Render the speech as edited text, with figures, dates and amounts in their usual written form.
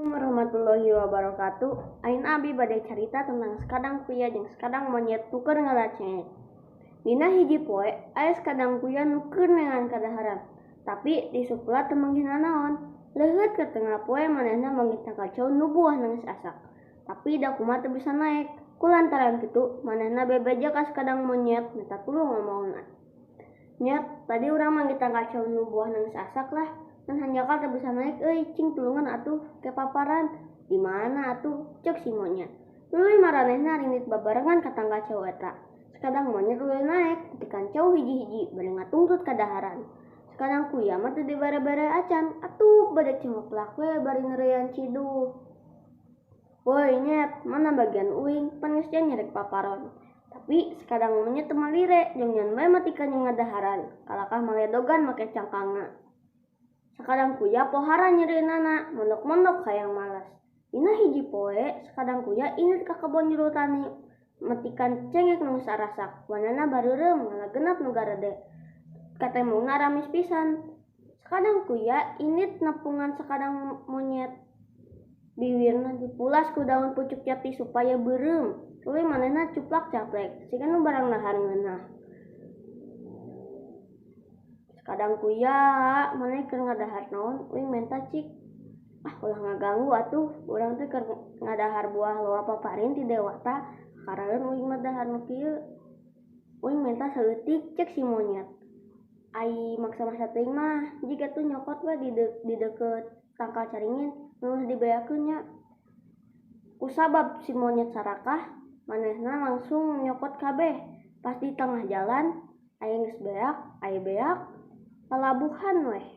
Warahmatullahi wabarakatuh. Ain abi badai carita tentang sekadang kuya jeung sekadang monyet tuker ngalacengek. Dina hiji poe aya sekadang kuya nuker nengan kadaharan. Tapi di supula teu manggihna naon. Leuheut ke tengah poe manehna manggih takacau nu buah nangis asak. Tapi da kumaha teu bisa naek. Kulantaran kitu manehna bebeja ka sekadang monyet minta tulung ngomongna. Nyet, tadi urang manggih takacau nu buah nangis asak lah. Dan hanjakal teu bisa naik, cing tulungan atuh ke paparan. Di mana atuh? Cek si monyet. Tuluy maranehna rinit babarengan ka tangga cau eta. Sekadang monyet tuluy naik, titikan cau hiji-hiji bade ngatungtut ka daharan. Sekadang kuya mah teu dibere-bere acan, atuh bade cengklak we bari neurean ciduh. Woi nyet, mana bagian uing? Pan geus nyerek paparon. Tapi sekadang monyet teu malire, jeung nyan bae matikan jeung ngadaharan. Kalakah maledogan make cangkangna. Sekadang kuya pohara nyeriunana, mondok-mondok hayang malas. Dina hiji poe, sekadang kuya init ka kebon jero tani. Metikan cengek nu sarasak, warnana bareureum ngalagenap nu garede. Katemungna ramis pisan. Sekadang kuya init nepungan sekadang monyet. Bibirna dipulas ku daun pucuk jati supaya beureum. Tuluy manehna cuplak caplek, siga nu barang nahar ngeunah. Kadang kuya maneh keur ngadahar naon uing menta cik ulah ngaganggu atuh urang teh keur ngadahar buah loa paparin ti dewata karaeun uing mah dahar nu kieu uing menta saeutik cek si monyet ai maksa-maksa teuing mah jika tuh nyokot we di deukeut tangkal caringin nu dibeakeun nya kusabab si monyet sarakah manehna langsung nyokot kabeh pas di tengah jalan aya geus beak aya beak palabuhan weh.